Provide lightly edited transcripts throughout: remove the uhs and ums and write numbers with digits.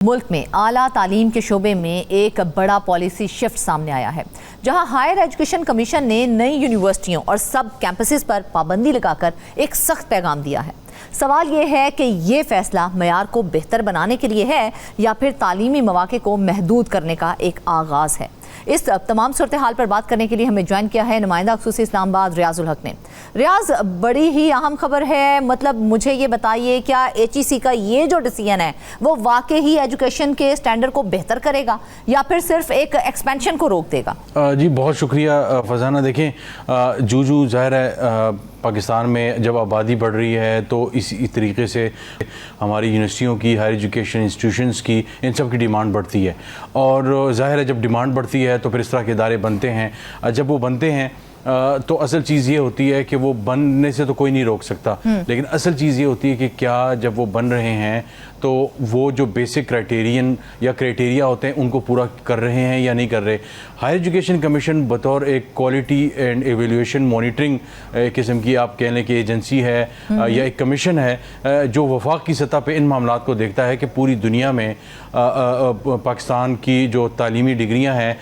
मुल्क में आला तालीम के शोबे में एक बड़ा पॉलिसी शिफ्ट सामने आया है, जहां हायर एजुकेशन कमीशन ने नई यूनिवर्सिटियों और सब कैंपसेस पर पाबंदी लगाकर एक सख्त पैगाम दिया है। सवाल ये है कि ये फैसला मयार को बेहतर बनाने के लिए है या फिर तालीमी मौके को महदूद करने का एक आगाज़ है। इस तमाम सूरत हाल पर बात करने के लिए हमें ज्वाइन किया है नुमाइंदा ख़ुसूसी इस्लामाबाद रियाजुल हक ने। रियाज, बड़ी ही अहम खबर है, मतलब मुझे ये बताइए, क्या HEC का ये जो डिसीजन है वो वाकई ही एजुकेशन के स्टैंडर्ड को बेहतर करेगा या फिर सिर्फ एक एक्सपेंशन को रोक देगा? जी बहुत शुक्रिया फजाना। देखें, जूजू ज़ाहिर है पाकिस्तान में जब आबादी बढ़ रही है तो इसी तरीके से हमारी यूनिवर्सिटियों की, हायर एजुकेशन इंस्टीट्यूशंस की, इन सब की डिमांड बढ़ती है। और ज़ाहिर है जब डिमांड बढ़ती है तो फिर इस तरह के इदारे बनते हैं। जब वो बनते हैं तो असल चीज़ ये होती है कि वो बनने से तो कोई नहीं रोक सकता, लेकिन असल चीज़ ये होती है कि क्या जब वो बन रहे हैं तो वो जो बेसिक क्राइटेरिया होते हैं उनको पूरा कर रहे हैं या नहीं कर रहे। हायर एजुकेशन कमीशन बतौर एक क्वालिटी एंड एवेल्यूएशन मॉनिटरिंग किस्म की आप कह लें कि एजेंसी है या एक कमीशन है जो वफाक की सतह पे इन मामलात को देखता है कि पूरी दुनिया में पाकिस्तान की जो तालीमी डिग्रियां हैं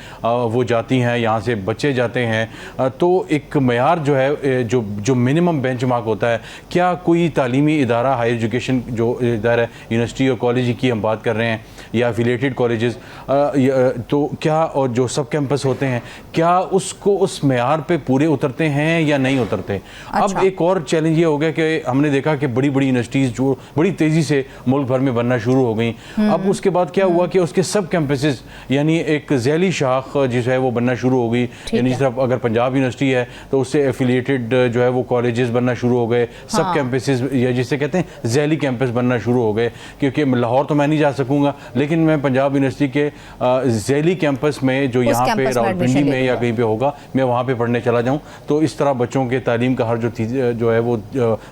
वो जाती हैं, यहाँ से बच्चे जाते हैं, तो एक मयार जो है जो मिनिमम बेंचमार्क होता है, क्या कोई तालीमी इदारा, हायर एजुकेशन जो इदारा यूनिवर्सिटी और कॉलेज की हम बात कर रहे हैं या एफिलिएटेड कॉलेजेस, तो क्या और जो सब कैंपस होते हैं क्या उसको उस मयार पे पूरे उतरते हैं या नहीं उतरते? अच्छा। अब एक और चैलेंज ये हो गया कि हमने देखा कि बड़ी बड़ी यूनिवर्सिटीज़ जो बड़ी तेज़ी से मुल्क भर में बनना शुरू हो गई। अब उसके बाद क्या हुआ कि उसके सब कैंपसेस यानी एक झैली शाख जिस है वो बनना शुरू हो गई। यानी जिस तरह अगर पंजाब यूनिवर्सिटी है तो उससे एफिलिएटेड जो है वो कॉलेजेस बनना शुरू हो गए, सब कैंपसेस या जिसे कहते हैं झैली कैंपस बनना शुरू हो गए। क्योंकि लाहौर तो मैं नहीं जा सकूंगा, लेकिन मैं पंजाब यूनिवर्सिटी के झैली कैंपस में जो यहाँ पे रावलपिंडी में या कहीं पे होगा, मैं वहाँ पे पढ़ने चला जाऊँ, तो इस तरह बच्चों के तालीम का हर जो है वो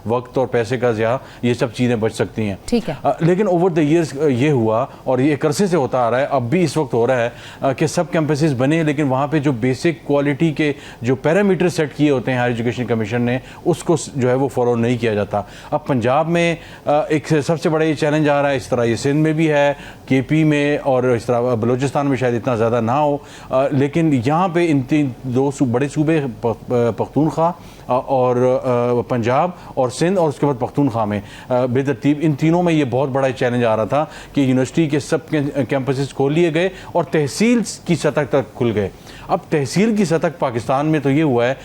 वक्त और पैसे का ज़िया, ये सब चीज़ें बच सकती हैं। ठीक है। लेकिन ओवर द ईयर्स ये हुआ और ये अरसे से होता आ रहा है, अब भी इस वक्त हो रहा है कि सब कैंपसेस बने, लेकिन वहाँ पे जो बेसिक क्वालिटी के जो पैरामीटर सेट किए होते हैं हायर एजुकेशन कमीशन ने, उसको जो है वो फॉलो नहीं किया जाता। अब पंजाब में एक सबसे बड़ा ये चैलेंज आ रहा है, इस तरह ये सिंध में भी है, KP में और इस तरह बलूचिस्तान में शायद इतना ज़्यादा ना हो, लेकिन यहाँ पे इन दो बड़े सूबे पख्तूनख्वा और पंजाब और सिंध और उसके बाद पख्तूनख्वा में बेतरतीब इन तीनों में ये बहुत बड़ा चैलेंज आ रहा था कि यूनिवर्सिटी के सब कैंपसेस खोल लिए गए और तहसील की सतह तक खुल गए। अब तहसील की सतह पाकिस्तान में तो ये हुआ है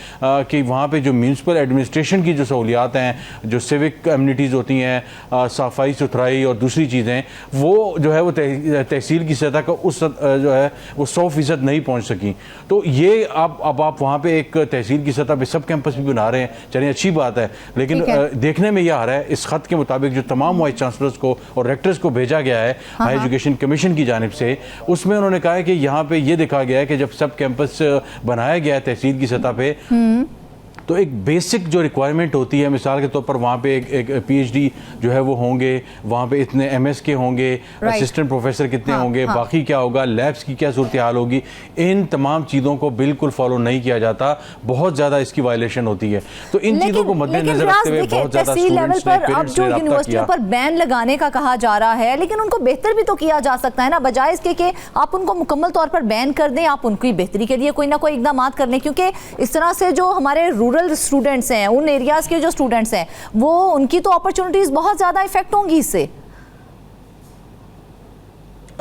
कि वहाँ पे जो म्यूनसिपल एडमिनिस्ट्रेशन की जो सहूलियात हैं, जो सिविक कम्युनिटीज़ होती हैं, सफाई सुथराई और दूसरी चीज़ें, वो जो है वो तहसील की सतह का उस जो है वो 100% नहीं पहुँच सकी। तो ये अब आप वहाँ पे एक तहसील की सतह पे सब कैंपस भी बना रहे हैं, चलिए अच्छी बात है, लेकिन देखने में यह आ रहा है इस खत के मुताबिक जो तमाम वाइस चांसलर्स को और रेक्टर्स को भेजा गया है हायर एजुकेशन कमीशन की जानिब से, उसमें उन्होंने कहा है कि यहाँ पे ये देखा गया है कि जब सब कैंपस बनाया गया है तहसील की सतह पे, तो एक बेसिक जो रिक्वायरमेंट होती है, मिसाल के तौर पर वहाँ पे एक PhD जो है वो होंगे, वहाँ पे इतने MS के होंगे, असिस्टेंट प्रोफेसर कितने होंगे, बाकी क्या होगा, लैब्स की क्या सूरत हाल होगी, इन तमाम चीज़ों को बिल्कुल फॉलो नहीं किया जाता, बहुत ज़्यादा इसकी वायलेशन होती है। तो इन चीज़ों को मद्देनजर रखते हुए बहुत ज़्यादा स्टूडेंट्स ने, पेरेंट्स ने यूनिवर्सिटियों पर बैन लगाने का कहा जा रहा है, लेकिन उनको बेहतर भी तो किया जा सकता है ना, बजाय इसके कि आप उनको मुकम्मल तौर पर बैन कर दें, आप उनकी बेहतरी के लिए कोई ना कोई इकदाम कर लें, क्योंकि इस तरह से जो हमारे रूरल स्टूडेंट्स हैं, उन एरियाज के जो स्टूडेंट्स हैं, वो उनकी तो अपॉर्चुनिटीज बहुत ज्यादा इफेक्ट होंगी इससे।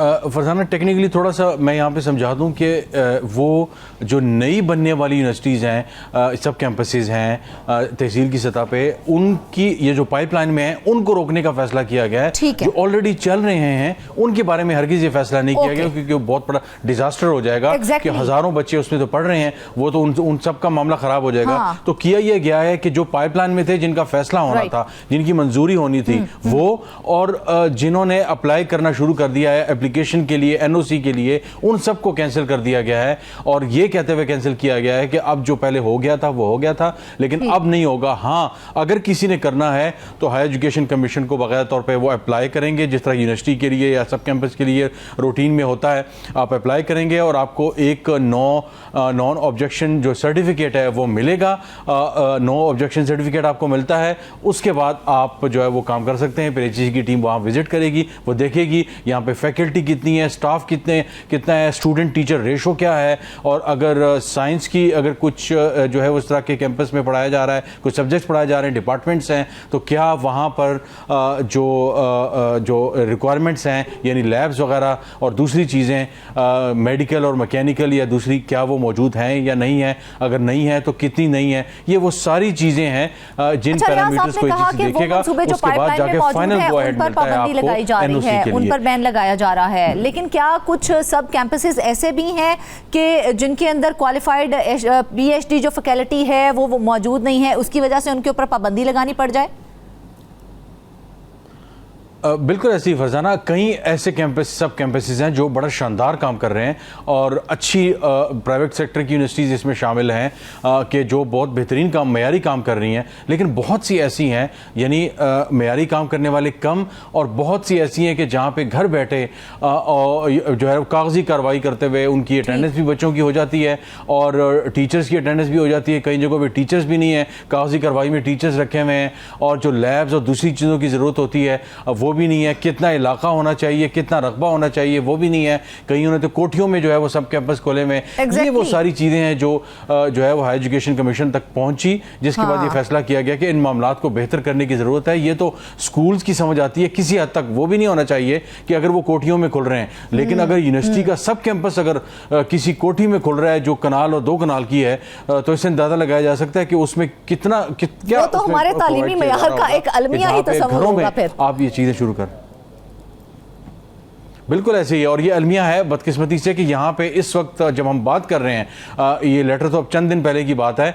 फरजाना, टेक्निकली थोड़ा सा मैं यहाँ पे समझा दूँ कि वो जो नई बनने वाली यूनिवर्सिटीज़ हैं, सब कैंपसेस हैं तहसील की सतह पे, उनकी ये जो पाइपलाइन में है उनको रोकने का फैसला किया गया है। जो ऑलरेडी चल रहे हैं उनके बारे में हरगिज़ ये फैसला नहीं किया गया, क्योंकि वो बहुत बड़ा डिजास्टर हो जाएगा कि हज़ारों बच्चे उसमें तो पढ़ रहे हैं, वो तो उन सब का मामला ख़राब हो जाएगा। तो किया यह गया है कि जो पाइपलाइन में थे, जिनका फैसला होना था, जिनकी मंजूरी होनी थी, वो और जिन्होंने अप्लाई करना शुरू कर दिया है एप्लीकेशन के लिए, एनओसी के लिए, उन सबको कैंसिल कर दिया गया है। और ये कहते हुए कैंसिल किया गया है कि अब जो पहले हो गया था वो हो गया था, लेकिन अब नहीं होगा। हाँ, अगर किसी ने करना है तो हायर एजुकेशन कमीशन को बाकायदा तौर पे वो अप्लाई करेंगे, जिस तरह यूनिवर्सिटी के लिए या सब कैंपस के लिए रूटीन में होता है। आप अप्लाई करेंगे और आपको एक नॉन ऑब्जेक्शन जो सर्टिफिकेट है वो मिलेगा। नो ऑब्जेक्शन सर्टिफिकेट आपको मिलता है, उसके बाद आप जो है वो काम कर सकते हैं। फिर एचईसी की टीम वहाँ विजिट करेगी, वो देखेगी यहाँ पे फैकल्टी कितनी है, स्टाफ कितना है, स्टूडेंट टीचर रेशो क्या है, और अगर साइंस की अगर कुछ जो है उस तरह के कैंपस में पढ़ाया जा रहा है, कुछ सब्जेक्ट्स पढ़ाए जा रहे हैं, डिपार्टमेंट्स हैं, तो क्या वहाँ पर जो रिक्वायरमेंट्स हैं यानी लैब्स वगैरह और दूसरी चीज़ें मेडिकल और मैकेनिकल या दूसरी, क्या वो मौजूद हैं या नहीं है, अगर नहीं है तो कितनी नहीं है, ये वो सारी चीज़ें हैं जिन पैरामीटर्स को देखेगा। उसके बाद जाके फाइनल गो अहेड मिलता है आपको एनओसी के लिए। उन पर बैन लगाया जा रहा है, लेकिन क्या कुछ सब कैंपसेस ऐसे भी हैं कि जिनके अंदर क्वालिफाइड पीएचडी जो फैकल्टी है वो मौजूद नहीं है, उसकी वजह से उनके ऊपर पाबंदी लगानी पड़ जाए? बिल्कुल ऐसी फरजाना, कई ऐसे कैंपस सब कैंपसेस हैं जो बड़ा शानदार काम कर रहे हैं और अच्छी प्राइवेट सेक्टर की यूनिवर्सिटीज़ इसमें शामिल हैं कि जो बहुत बेहतरीन काम, मयारी काम कर रही हैं। लेकिन बहुत सी ऐसी हैं यानी मयारी काम करने वाले कम, और बहुत सी ऐसी हैं कि जहाँ पे घर बैठे और जो है कागजी कार्रवाई करते हुए उनकी अटेंडेंस भी बच्चों की हो जाती है और टीचर्स की अटेंडेंस भी हो जाती है। कई जगहों पर टीचर्स भी नहीं है, कागजी कार्रवाई में टीचर्स रखे हुए हैं, और जो लैब्स और दूसरी चीज़ों की ज़रूरत होती है वो भी नहीं है। कितना इलाका होना चाहिए, कितना रकबा होना चाहिए, वो भी नहीं है। कईयों ने तो कोठियों में जो है वो सब कैंपस खोले में। ये वो सारी चीज़ें हैं जो है वो हायर एजुकेशन कमीशन तक पहुंची, जिसके बाद ये फैसला किया गया कि इन मामलात को बेहतर करने की ज़रूरत है। ये तो स्कूल्स की समझ आती है किसी हद तक, वो भी नहीं होना चाहिए कि अगर वो कोठियों में खुल रहे हैं, लेकिन अगर यूनिवर्सिटी का सब कैंपस अगर किसी कोठी में खुल रहा है जो कनाल और 2 कनाल की है, तो इससे अंदाजा लगाया जा सकता है कि उसमें क्या तो हमारे तालीमी मेयार का एक अलमिया ही तस्वीर होगा। फिर आप ये चीज़ें शुरू कर, बिल्कुल ऐसे ही है। और ये अलमिया है बदकिस्मती से कि यहाँ पे इस वक्त जब हम बात कर रहे हैं, ये लेटर तो अब चंद दिन पहले की बात है,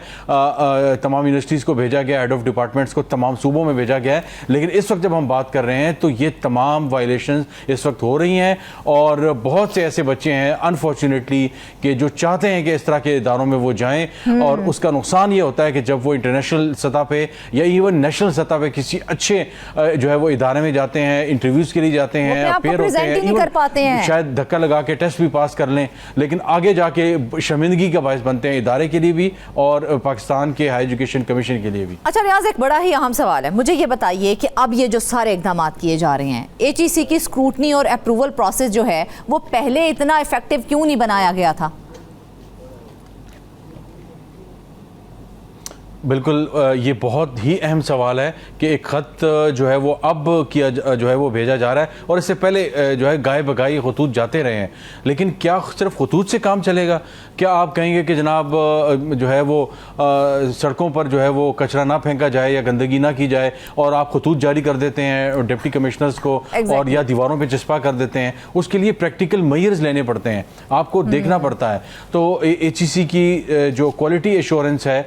तमाम यूनिवर्सिटीज़ को भेजा गया, हेड ऑफ डिपार्टमेंट्स को तमाम सूबों में भेजा गया है, लेकिन इस वक्त जब हम बात कर रहे हैं तो ये तमाम वायलेशंस इस वक्त हो रही हैं। और बहुत से ऐसे बच्चे हैं अनफॉर्चुनेटली कि जो चाहते हैं कि इस तरह के इदारों में वो जाएं, और उसका नुकसान ये होता है कि जब वो इंटरनेशनल सतह पे या इवन नेशनल सतह पे किसी अच्छे जो है वो इदारे में जाते हैं, इंटरव्यूज़ के लिए जाते हैं, अपेयर होते हैं, पाते हैं, शायद धक्का लगा के टेस्ट भी पास कर लें, लेकिन आगे जाके शर्मिंदगी का बायस बनते हैं इदारे के लिए भी और पाकिस्तान के हाई एजुकेशन कमीशन के लिए भी। अच्छा रियाज, एक बड़ा ही अहम सवाल है, मुझे ये बताइए कि अब ये जो सारे इकदाम किए जा रहे हैं, एचईसी की स्क्रूटनी और अप्रूवल प्रोसेस जो है वो पहले इतना इफेक्टिव क्यों नहीं बनाया गया था? बिल्कुल, ये बहुत ही अहम सवाल है कि एक ख़त जो है वो अब किया जो है वो भेजा जा रहा है, और इससे पहले जो है गाय बगाई खतूत जाते रहे हैं, लेकिन क्या सिर्फ खतूत से काम चलेगा? क्या आप कहेंगे कि जनाब जो है वो सड़कों पर जो है वो कचरा ना फेंका जाए या गंदगी ना की जाए, और आप खतूत जारी कर देते हैं डिप्टी कमिश्नर्स को और या दीवारों पर चस्पा कर देते हैं? उसके लिए प्रैक्टिकल मेजर्स लेने पड़ते हैं, आपको देखना पड़ता है। तो एचईसी की जो क्वालिटी एश्योरेंस है,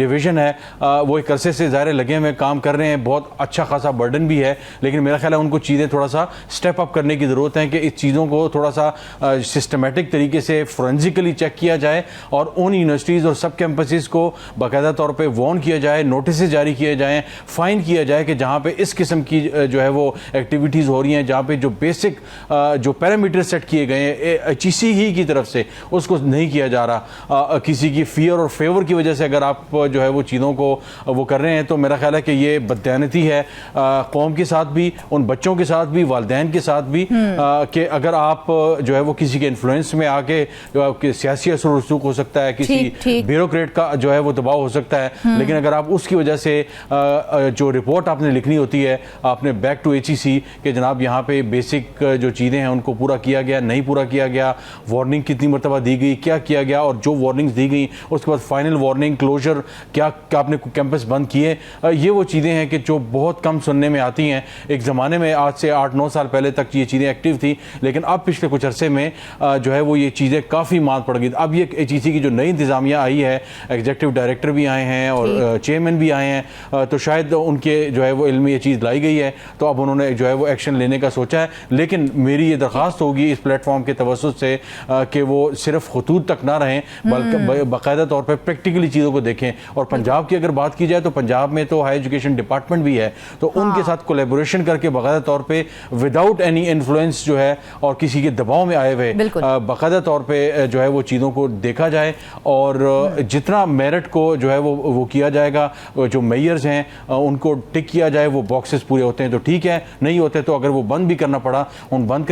डिवीज़न है, वो एक अरसे से ज़ाहिर लगे हुए काम कर रहे हैं, बहुत अच्छा खासा बर्डन भी है, लेकिन मेरा ख्याल है उनको चीज़ें थोड़ा सा स्टेप अप करने की ज़रूरत है कि इस चीज़ों को थोड़ा सा सिस्टमेटिक तरीके से फोरेंसिकली चेक किया जाए, और उन यूनिवर्सिटीज़ और सब कैंपसेस को बाकायदा तौर पे वार्न किया जाए, नोटिस जारी किए जाएँ, फ़ाइन किया जाए कि जहाँ पे इस किस्म की जो है वो एक्टिविटीज़ हो रही हैं, जहाँ पे जो बेसिक जो पैरामीटर सेट किए गए हैं एचईसी ही की तरफ से, उसको नहीं किया जा रहा। किसी की फियर और फेवर की वजह से अगर आप जो है वो चीज़ों को वो कर रहे हैं, तो मेरा ख्याल है कि ये बददियानती है कौम के साथ भी, उन बच्चों के साथ भी, वालिदैन के साथ भी, कि अगर आप जो है वो किसी के इन्फ्लुएंस में आके सियासी असर रसूख हो सकता है, किसी ब्यूरोक्रेट का जो है वो दबाव हो सकता है, लेकिन अगर आप उसकी वजह से जो रिपोर्ट आपने लिखनी होती है, आपने बैक टू एचईसी कि जनाब यहाँ पे बेसिक जो चीज़ें हैं उनको पूरा किया गया, नहीं पूरा किया गया, वार्निंग कितनी मरतबा दी गई, क्या किया गया, और जो वार्निंग्स दी गई उसके बाद फाइनल वार्निंग, क्लोजर क्या क्या आपने कैंपस बंद किए, ये वो चीज़ें हैं कि जो बहुत कम सुनने में आती हैं। एक ज़माने में आज से 8-9 साल पहले तक ये चीज़ें एक्टिव थी, लेकिन अब पिछले कुछ अरसे में जो है वो ये चीज़ें काफ़ी मांग पड़ गई। अब ये HEC की जो नई इंतज़ामिया आई है, एग्जीक्यूटिव डायरेक्टर भी आए हैं और चेयरमैन भी आए हैं, तो शायद उनके जो है वो इल्म में ये चीज़ लाई गई है, तो अब उन्होंने जो है वो एक्शन लेने का सोचा है। लेकिन मेरी ये दरख्वास्त होगी इस प्लेटफॉर्म के तवज्जुह से कि वो सिर्फ खतूत तक ना रहें, बल्कि बाकायदा तौर पर प्रैक्टिकली चीज़ों को देखें। और पंजाब की अगर बात की जाए तो पंजाब में तो हाई एजुकेशन डिपार्टमेंट भी है, तो उनके साथ कोलैबोरेशन करके बाकायदा तौर पे विदाउट एनी इन्फ्लुएंस जो है और किसी के दबाव में आए हुए बाकायदा तौर पे जो है वो चीज़ों को देखा जाए, और जितना मेरिट को जो है वो किया जाएगा, जो मेयर्स हैं उनको टिक किया जाए, वो बॉक्सेस पूरे होते हैं तो ठीक है, नहीं होते तो अगर वो बंद भी करना पड़ा उन बंद